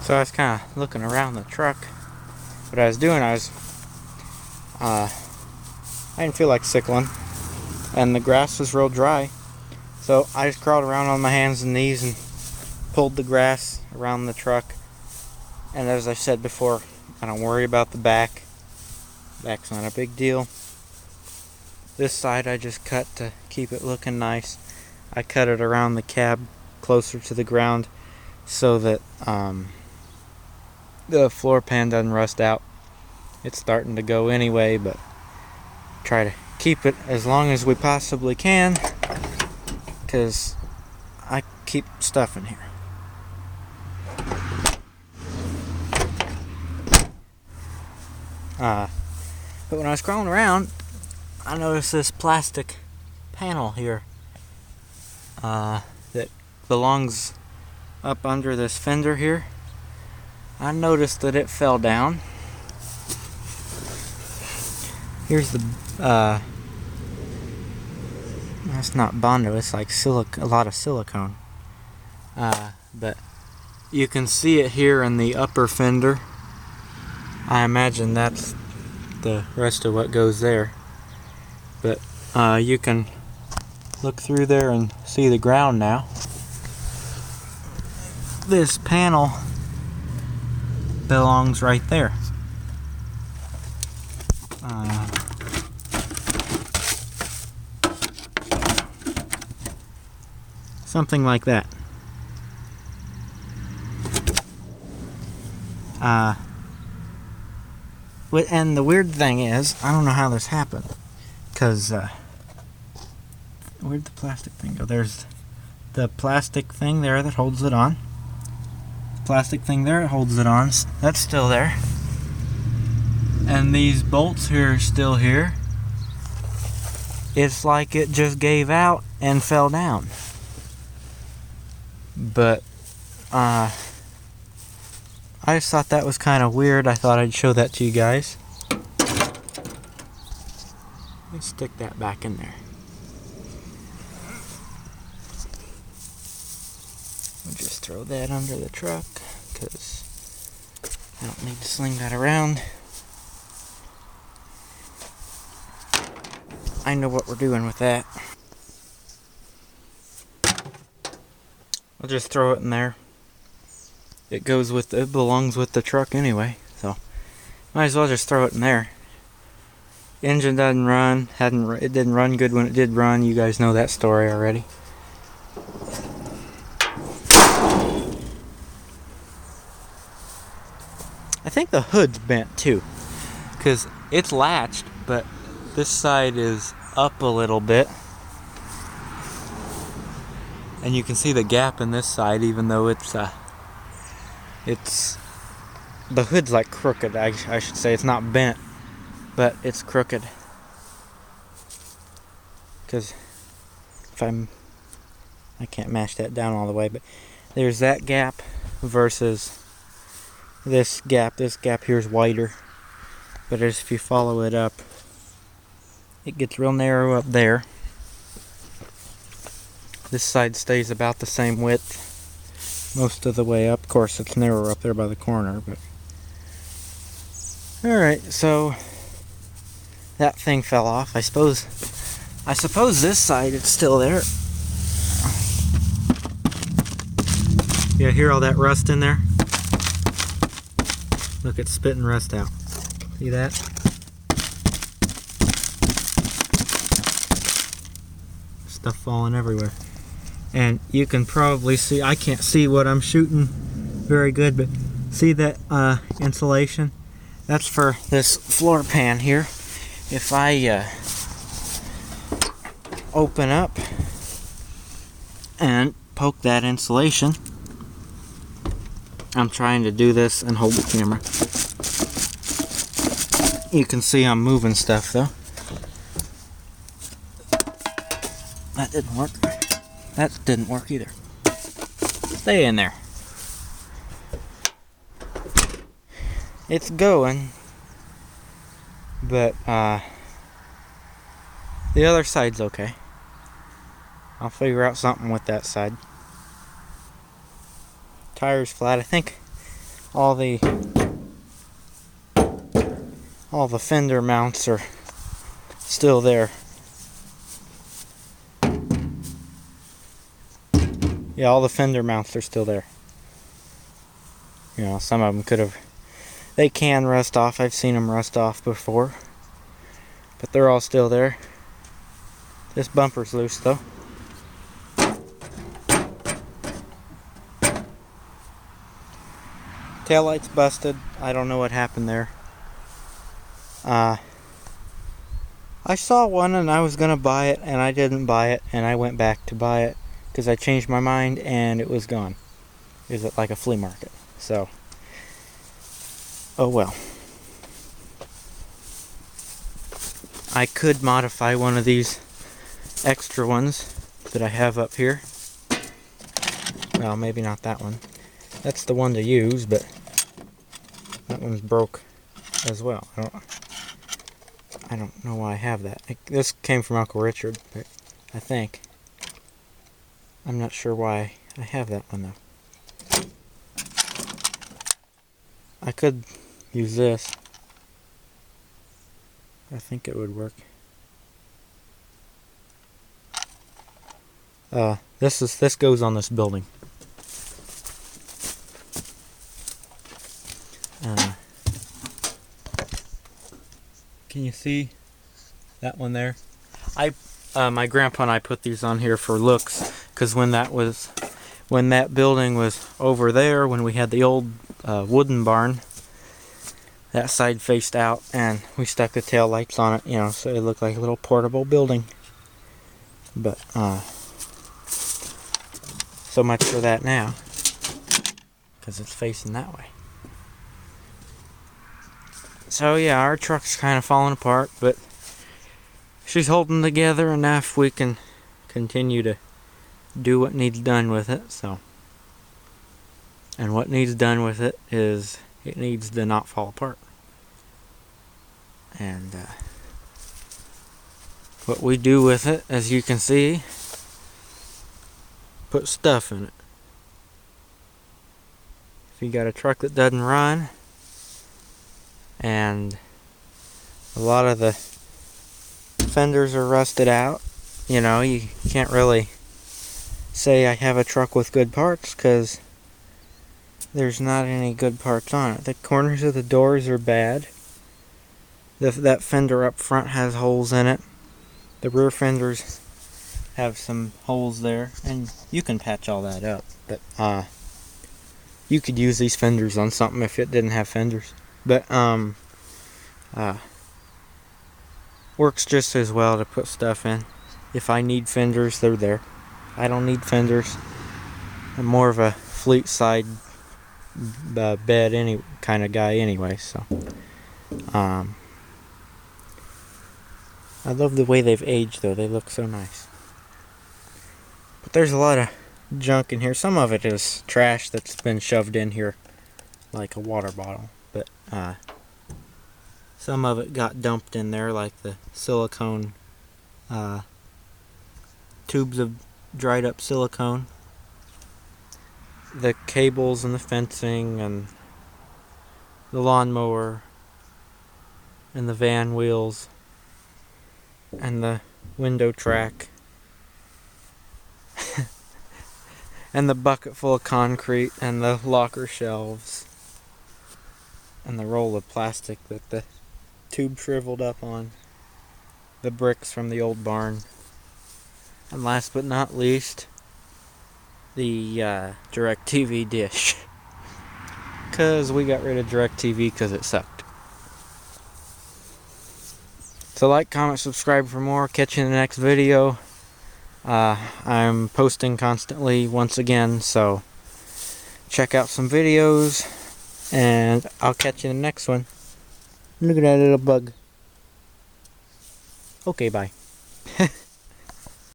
So I was kind of looking around the truck. What I was doing, I didn't feel like sickling, and the grass was real dry. So I just crawled around on my hands and knees and pulled the grass around the truck. And as I said before, I don't worry about the back. Back's not a big deal. This side I just cut to keep it looking nice. I cut it around the cab closer to the ground so that the floor pan doesn't rust out. It's starting to go anyway, but try to keep it as long as we possibly can, because I keep stuff in here. But when I was crawling around, I noticed this plastic panel here that belongs up under this fender here. I noticed that it fell down. Here's the that's not Bondo, it's like a lot of silicone. But you can see it here in the upper fender. I imagine that's the rest of what goes there. But you can look through there and see the ground now. This panel belongs right there. Something like that. And the weird thing is, I don't know how this happened, because where'd the plastic thing go? There's the plastic thing there that holds it on. Plastic thing there that holds it on. That's still there. And these bolts here are still here. It's like it just gave out and fell down. But I just thought that was kind of weird. I thought I'd show that to you guys. Let's stick that back in there. We'll just throw that under the truck, because I don't need to sling that around. I know what we're doing with that. I'll just throw it in there. It belongs with the truck anyway, so might as well just throw it in there. Engine doesn't run. It didn't run good when it did run. You guys know that story already. I think the hood's bent too, because it's latched, but this side is up a little bit. And you can see the gap in this side, even though it's the hood's like crooked. I should say it's not bent, but it's crooked. Because I can't mash that down all the way, but there's that gap versus this gap. This gap here is wider, but if you follow it up, it gets real narrow up there. This side stays about the same width most of the way up. Of course, it's narrower up there by the corner, but alright, so that thing fell off. I suppose this side it's still there. Yeah, hear all that rust in there? Look, it's spitting rust out. See that? Stuff falling everywhere. And you can probably see, I can't see what I'm shooting very good, but see that insulation? That's for this floor pan here. If I open up and poke that insulation, I'm trying to do this and hold the camera. You can see I'm moving stuff though. That didn't work. That didn't work either. Stay in there. It's going, but the other side's okay. I'll figure out something with that side. Tire's flat. I think all the fender mounts are still there. Yeah, all the fender mounts are still there. You know, some of them they can rust off. I've seen them rust off before. But they're all still there. This bumper's loose though. Taillight's busted. I don't know what happened there. I saw one and I was gonna buy it and I didn't buy it, and I went back to buy it because I changed my mind and it was gone. It was at like a flea market. So, oh well. I could modify one of these extra ones that I have up here. Well, maybe not that one. That's the one to use, but that one's broke as well. I don't know why I have that. This came from Uncle Richard, but I think. I'm not sure why I have that one though. I could use this. I think it would work. This goes on this building. Can you see that one there? My grandpa and I put these on here for looks, because when that building was over there, when we had the old wooden barn, that side faced out, and we stuck the tail lights on it, you know, so it looked like a little portable building. But so much for that now, because it's facing that way. So yeah, our truck's kind of falling apart, but she's holding together enough we can continue to do what needs done with it. So, and what needs done with it is it needs to not fall apart. And what we do with it, as you can see, put stuff in it. If you got a truck that doesn't run, and a lot of the fenders are rusted out, you know, you can't really say I have a truck with good parts, because there's not any good parts on it. The corners of the doors are bad. That fender up front has holes in it. The rear fenders have some holes there, and you can patch all that up. But you could use these fenders on something if it didn't have fenders. But works just as well to put stuff in. If I need fenders, they're there. I don't need fenders. I'm more of a fleet side bed any kind of guy anyway, so I love the way they've aged though. They look so nice. But there's a lot of junk in here. Some of it is trash that's been shoved in here like a water bottle, but some of it got dumped in there, like the silicone tubes of dried up silicone, the cables and the fencing and the lawnmower and the van wheels and the window track and the bucket full of concrete and the locker shelves and the roll of plastic that the tube shriveled up on, the bricks from the old barn, and last but not least, the DirecTV dish, because we got rid of DirecTV because it sucked. So like, comment, subscribe for more. Catch you in the next video. I'm posting constantly once again, so check out some videos, and I'll catch you in the next one. Look at that little bug. Okay, bye.